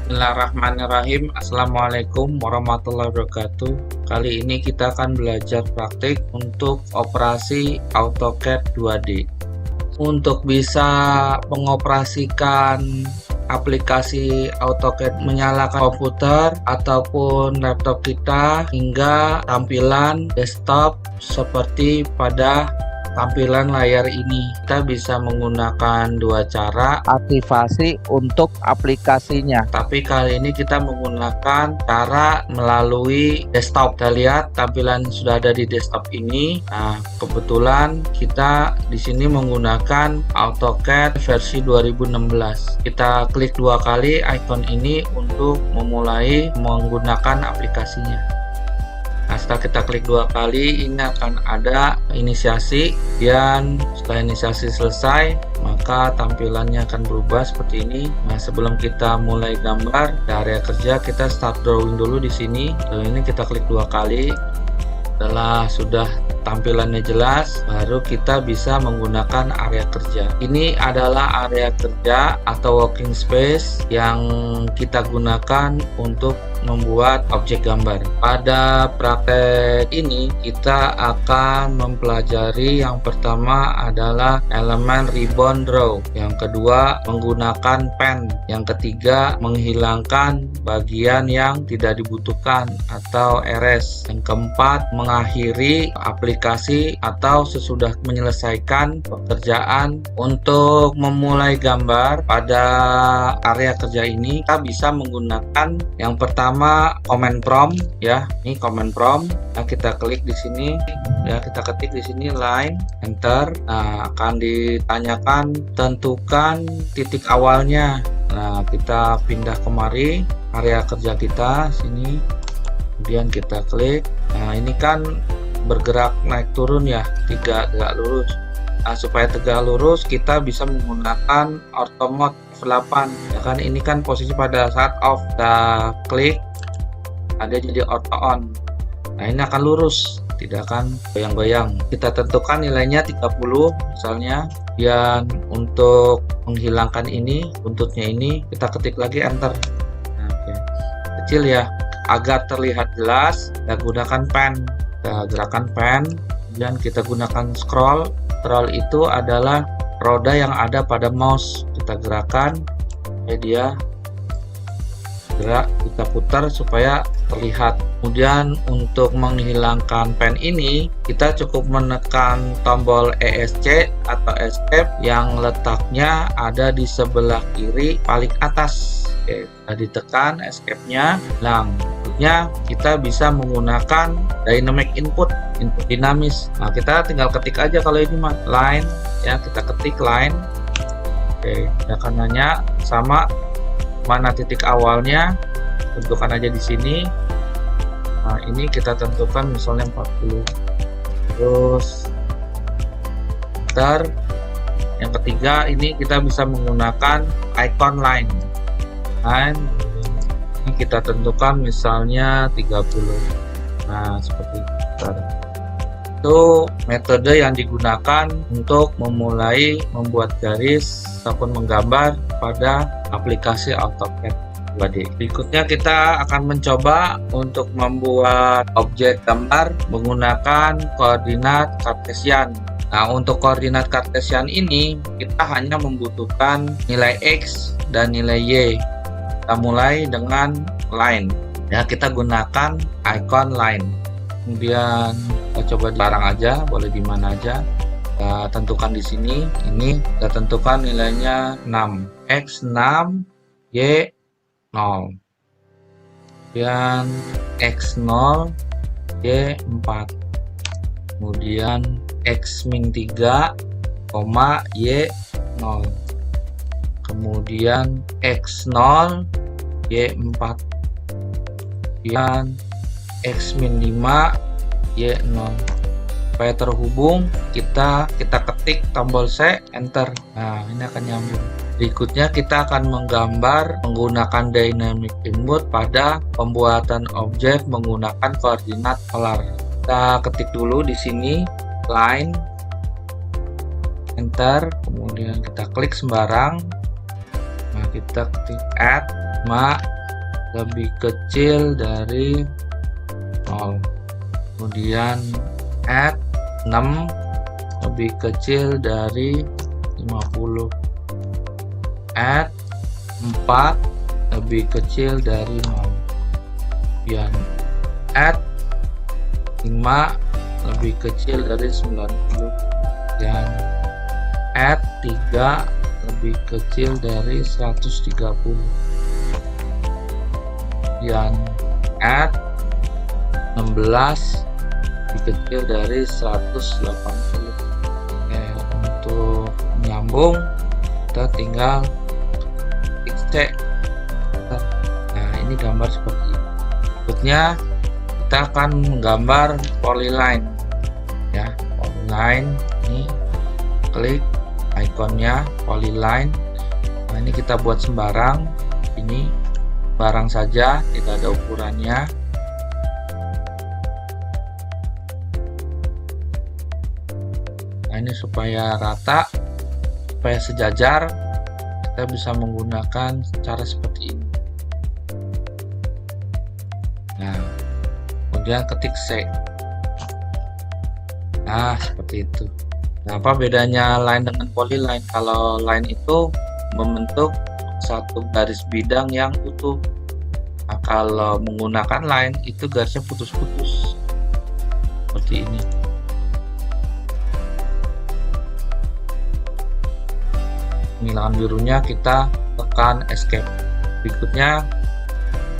Bismillahirrahmanirrahim. Assalamualaikum warahmatullahi wabarakatuh. Kali ini kita akan belajar praktik untuk operasi AutoCAD 2D. Untuk bisa mengoperasikan aplikasi AutoCAD menyalakan komputer ataupun laptop kita hingga tampilan desktop seperti pada tampilan layar ini, kita bisa menggunakan dua cara aktivasi untuk aplikasinya, tapi kali ini kita menggunakan cara melalui desktop. Kita lihat tampilan sudah ada di desktop ini. Nah, kebetulan kita di sini menggunakan AutoCAD versi 2016. Kita klik dua kali icon ini untuk memulai menggunakan aplikasinya. Nah, setelah kita klik dua kali, ini akan ada inisiasi, dan setelah inisiasi selesai, maka tampilannya akan berubah seperti ini. Nah, sebelum kita mulai gambar di area kerja, kita start drawing dulu di sini. Lalu ini kita klik dua kali. Setelah sudah tampilannya jelas, baru kita bisa menggunakan area kerja. Ini adalah area kerja atau working space yang kita gunakan untuk membuat objek gambar. Pada praktek ini kita akan mempelajari yang pertama adalah elemen ribbon draw, yang kedua menggunakan pen, yang ketiga menghilangkan bagian yang tidak dibutuhkan atau erase, yang keempat mengakhiri aplikasi atau sesudah menyelesaikan pekerjaan. Untuk memulai gambar pada area kerja ini kita bisa menggunakan yang pertama command prompt, ya. Ini command prompt. Nah, kita klik di sini, ya, kita ketik di sini line, enter. Nah, akan ditanyakan tentukan titik awalnya. Nah, kita pindah kemari area kerja kita sini, kemudian kita klik. Nah, ini kan bergerak naik turun, ya, tegak lurus. Nah, supaya tegak lurus kita bisa menggunakan auto mode F8, ya kan. Ini kan posisi pada saat off, kita klik ada jadi auto on. Nah, ini akan lurus, tidak akan goyang-goyang. Kita tentukan nilainya 30 misalnya, dan untuk menghilangkan ini buntutnya ini kita ketik lagi enter. Nah, oke. Kecil, ya, agar terlihat jelas kita gunakan pen. Kita gerakan pen, kemudian kita gunakan scroll. Scroll itu adalah roda yang ada pada mouse. Kita gerakan, dia gerak, kita putar supaya terlihat. Kemudian untuk menghilangkan pen ini kita cukup menekan tombol ESC atau escape yang letaknya ada di sebelah kiri paling atas. Oke, kita ditekan escape-nya, hilang. Berikutnya kita bisa menggunakan dynamic input dinamis. Nah, kita tinggal ketik aja kalau ini mah line, ya, kita ketik line. Oke, ya, kanannya sama, mana titik awalnya tentukan aja di sini. Nah, ini kita tentukan misalnya 40, terus enter. Yang ketiga ini kita bisa menggunakan icon line. Ini kita tentukan misalnya 30. Nah, seperti itu metode yang digunakan untuk memulai membuat garis ataupun menggambar pada aplikasi AutoCAD 2D. Berikutnya kita akan mencoba untuk membuat objek gambar menggunakan koordinat Cartesian. Nah, untuk koordinat Cartesian ini kita hanya membutuhkan nilai X dan nilai Y. Kita mulai dengan line, ya, kita gunakan icon line. Kemudian kita coba barang aja, boleh di mana aja. Kita tentukan di sini. Ini kita tentukan nilainya 6, X 6, Y 0, kemudian X 0, Y 4, kemudian X min 3, Y 0, kemudian X 0, Y 4, kemudian X min 5, Y 0. Supaya terhubung kita ketik tombol C, enter. Nah, ini akan nyambung. Berikutnya kita akan menggambar menggunakan dynamic input pada pembuatan objek menggunakan koordinat polar. Kita ketik dulu di sini line, enter, kemudian kita klik sembarang. Nah, kita ketik add lebih kecil dari 0. Kemudian add 6 lebih kecil dari 50. Add 4 lebih kecil dari 0. Kemudian add 5 lebih kecil dari 90. Dan add 3 lebih kecil dari 130. Dan add 16 lebih kecil dari 180. Oke, untuk menyambung kita tinggal klik C. Nah, ini gambar seperti ini. Berikutnya kita akan menggambar polyline ya. Polyline ini klik ikonnya polyline. Nah, ini kita buat sembarang, ini barang saja, tidak ada ukurannya. Nah, ini supaya rata, supaya sejajar, kita bisa menggunakan cara seperti ini. Nah, kemudian ketik C. Nah, seperti itu. Nah, apa bedanya line dengan polyline? Kalau line itu membentuk satu garis bidang yang utuh. Nah, kalau menggunakan line itu garisnya putus-putus seperti ini. Menghilangkan birunya, kita tekan escape. Berikutnya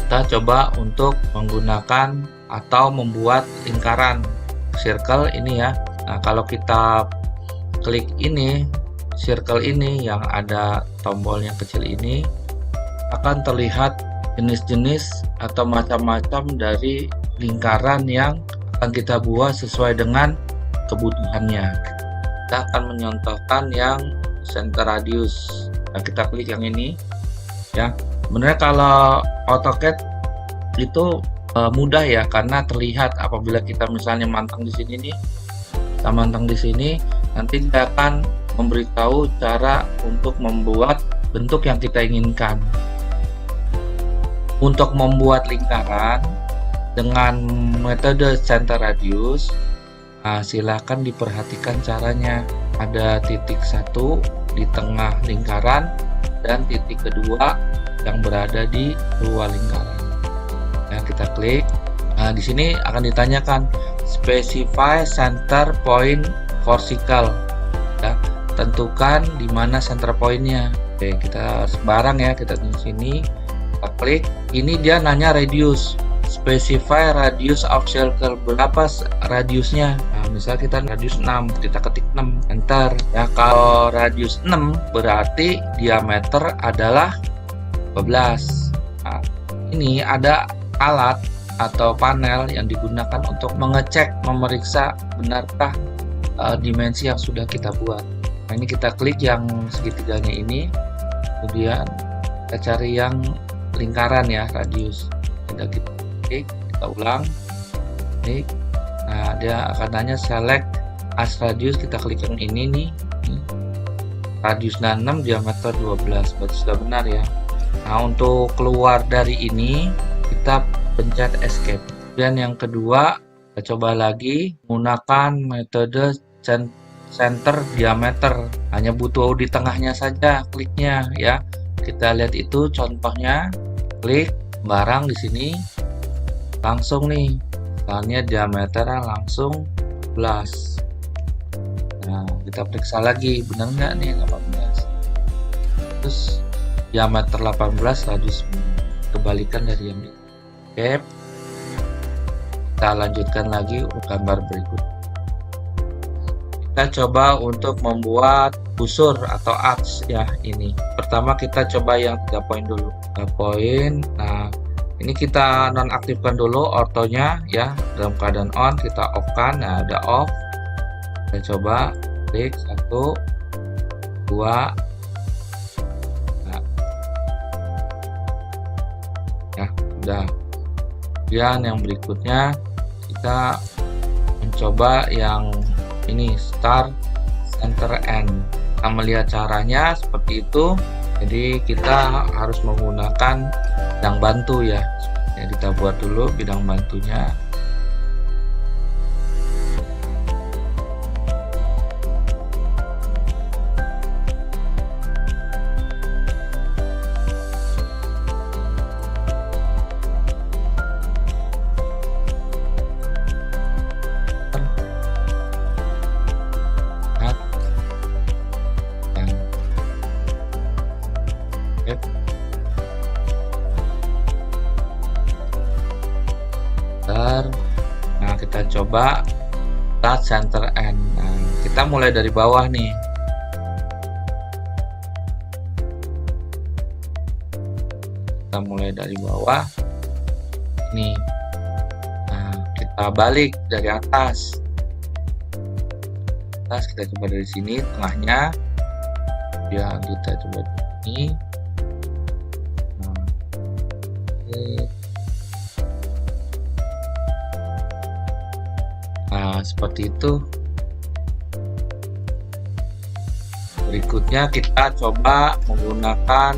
kita coba untuk menggunakan atau membuat lingkaran circle ini ya. Nah, kalau kita klik ini, circle ini yang ada tombol yang kecil ini, akan terlihat jenis-jenis atau macam-macam dari lingkaran yang akan kita buat sesuai dengan kebutuhannya. Kita akan menyontohkan yang center radius. Nah, kita klik yang ini ya. Sebenarnya kalau AutoCAD itu mudah ya, karena terlihat apabila kita misalnya mantang di sini nih, kita mantang di sini, nanti dia akan memberitahu cara untuk membuat bentuk yang kita inginkan. Untuk membuat lingkaran dengan metode center radius, nah, silakan diperhatikan caranya. Ada titik 1 di tengah lingkaran dan titik kedua yang berada di luar lingkaran. Nah, kita klik. Nah, di sini akan ditanyakan specify center point for circle. Ya, tentukan di mana center pointnya. Oke, kita sembarang ya, kita di sini, kita klik. Ini dia nanya radius. Specify radius of circle, berapa radiusnya. Nah, misal kita radius 6, kita ketik 6, enter ya. Kalau radius 6 berarti diameter adalah 12. Nah, ini ada alat atau panel yang digunakan untuk mengecek, memeriksa benarkah dimensi yang sudah kita buat. Nah, ini kita klik yang segitiganya ini, kemudian kita cari yang lingkaran ya, radius. Kita klik, kita ulang, klik. Nah, dia akan tanya select as radius, kita klik yang ini nih. Radius 6, diameter 12, berarti sudah benar ya. Nah, untuk keluar dari ini kita pencet escape. Dan yang kedua, kita coba lagi menggunakan metode center diameter. Hanya butuh di tengahnya saja kliknya ya. Kita lihat itu contohnya, klik barang di sini, langsung nih, misalnya diameternya langsung 11. Nah, kita periksa lagi, benar nggak nih 18. Terus diameter 18, radius kebalikan dari yang ini. Oke, kita lanjutkan lagi gambar berikut. Kita coba untuk membuat busur atau arch ya. Ini pertama kita coba yang 3 poin dulu, 3 poin. Nah, ini kita nonaktifkan dulu ortonya ya. Dalam keadaan on, kita off kan. Nah, ada off. Kita coba klik 1, 2. Nah, ya udah. Kemudian yang berikutnya kita mencoba yang ini, start center end. Kita melihat caranya seperti itu. Jadi kita harus menggunakan bidang bantu ya. Kita buat dulu bidang bantunya. Nah, kita coba start center end. Nah, kita mulai dari bawah nih. Kita mulai dari bawah. Nih. Nah, kita balik dari atas. Kita coba dari sini tengahnya. Ya, kita coba ini. Nah, Nah, seperti itu. Berikutnya kita coba menggunakan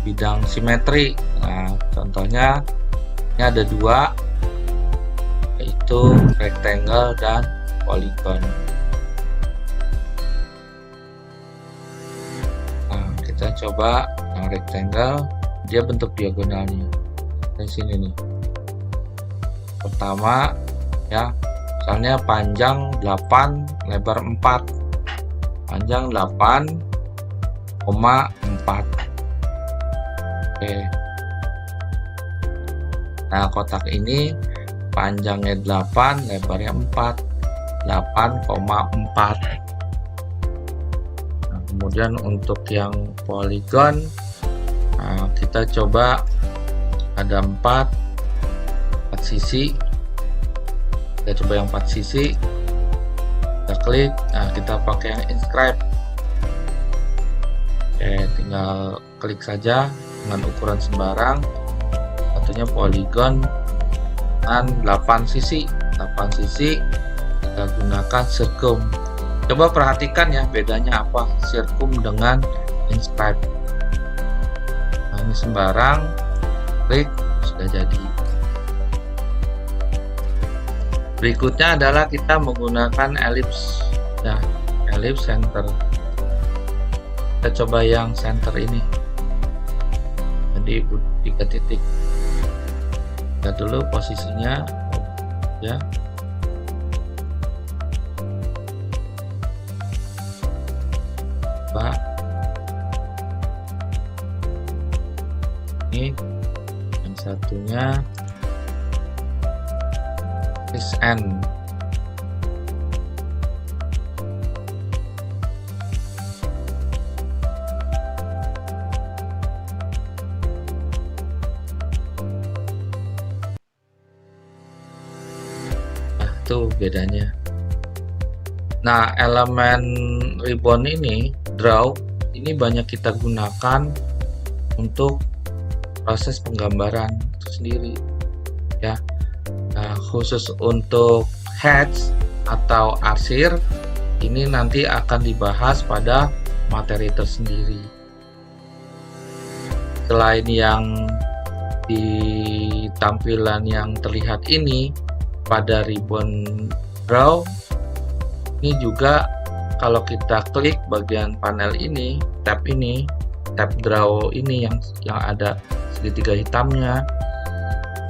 bidang simetri. Nah, contohnya ini ada dua, yaitu rectangle dan polygon. Nah, kita coba yang rectangle, dia bentuk diagonalnya dari sini nih. Pertama ya, misalnya panjang 8, lebar 4. Panjang 8,4. Oke. Nah, kotak ini panjangnya 8, lebarnya 4. 8,4. Nah, kemudian untuk yang polygon, nah, kita coba ada 4 sisi. Kita coba yang 4 sisi, kita klik. Nah, kita pakai yang inscribe. Oke, tinggal klik saja dengan ukuran sembarang. Satunya polygon dengan 8 sisi. 8 sisi kita gunakan circum. Coba perhatikan ya bedanya apa circum dengan inscribe. Nah, ini sembarang, klik, sudah jadi. Berikutnya adalah kita menggunakan ellipse ya, ellipse center. Kita coba yang center ini, jadi 3 titik. Lihat dulu posisinya ya. Coba ini yang satunya N. Nah, itu bedanya. Nah, elemen ribbon ini, draw, ini banyak kita gunakan untuk proses penggambaran itu sendiri ya. Nah, khusus untuk hatch atau arsir ini nanti akan dibahas pada materi tersendiri. Selain yang di tampilan yang terlihat ini pada ribbon draw, ini juga kalau kita klik bagian panel ini, tab draw ini yang ada segitiga hitamnya,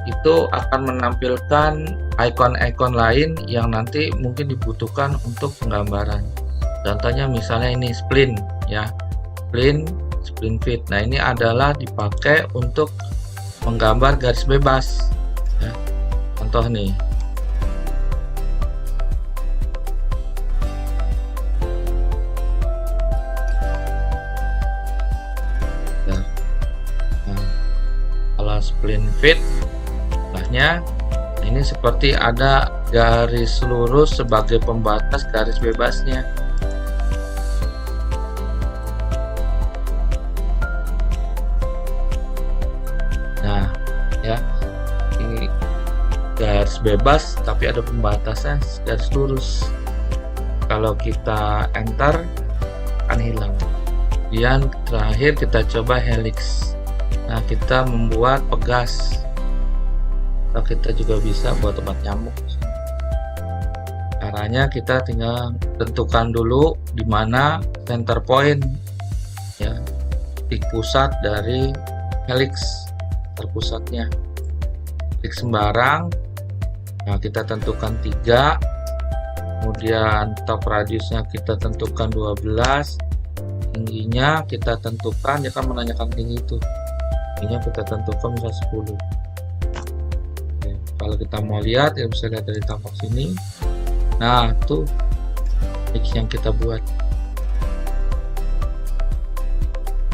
itu akan menampilkan icon-icon lain yang nanti mungkin dibutuhkan untuk penggambaran. Contohnya misalnya ini spline ya, spline fit. Nah, ini adalah dipakai untuk menggambar garis bebas ya. Contoh nih, nah, kalau spline fit ini seperti ada garis lurus sebagai pembatas garis bebasnya. Nah ya, ini garis bebas tapi ada pembatasnya garis lurus. Kalau kita enter akan hilang. Kemudian terakhir kita coba helix. Nah, kita membuat pegas. Atau kita juga bisa buat tempat nyamuk. Caranya kita tinggal tentukan dulu di mana center point, ya, titik pusat dari helix, terpusatnya. Klik sembarang. Nah, kita tentukan 3. Kemudian top radiusnya kita tentukan 12. Tingginya kita tentukan, dia kan menanyakan tinggi itu. Tingginya kita tentukan misal 10. Oke, kalau kita mau lihat, ya bisa lihat dari tampak sini. Nah, tuh yang kita buat.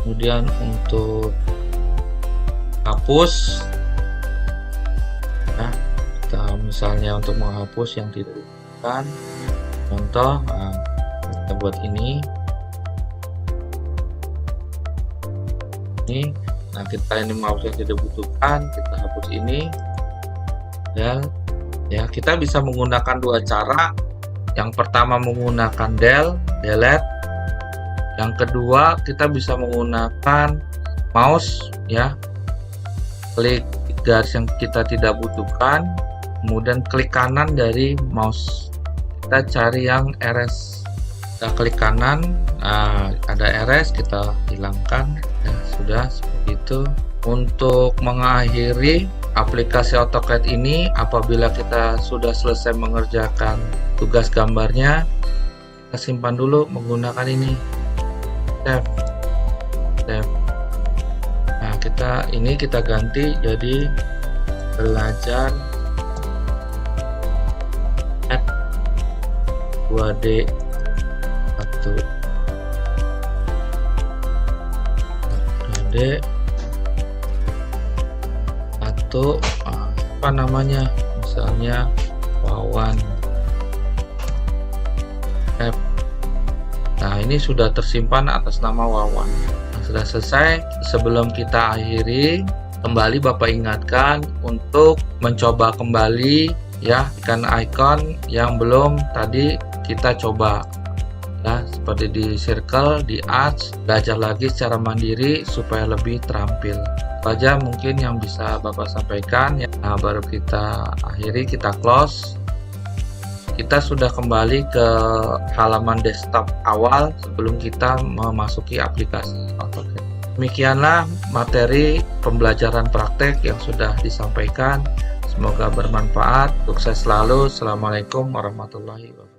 Kemudian untuk hapus, nah, kita misalnya untuk menghapus yang tidak dibutuhkan, contoh, nah, kita buat ini. Nah, kita ini menghapus yang tidak dibutuhkan, kita hapus ini. Dan ya, kita bisa menggunakan 2 cara. Yang pertama menggunakan delete. Yang kedua kita bisa menggunakan mouse, ya. Klik garis yang kita tidak butuhkan, kemudian klik kanan dari mouse. Kita cari yang RS. Kita klik kanan, nah, ada RS, kita hilangkan. Ya, sudah seperti itu. Untuk mengakhiri aplikasi AutoCAD ini, apabila kita sudah selesai mengerjakan tugas gambarnya, kita simpan dulu menggunakan ini, save. Nah, kita ganti jadi belajar 2D 2D atau apa namanya, misalnya Wawan app. Nah, ini sudah tersimpan atas nama Wawan. Nah, sudah selesai. Sebelum kita akhiri, kembali Bapak ingatkan untuk mencoba kembali, ya, icon yang belum tadi kita coba, ya, seperti di circle, di arch. Belajar lagi secara mandiri supaya lebih terampil. Aja mungkin yang bisa Bapak sampaikan, ya. Nah, baru kita akhiri, kita close. Kita sudah kembali ke halaman desktop awal sebelum kita memasuki aplikasi AutoCAD. Demikianlah materi pembelajaran praktek yang sudah disampaikan. Semoga bermanfaat. Sukses selalu. Assalamualaikum warahmatullahi wabarakatuh.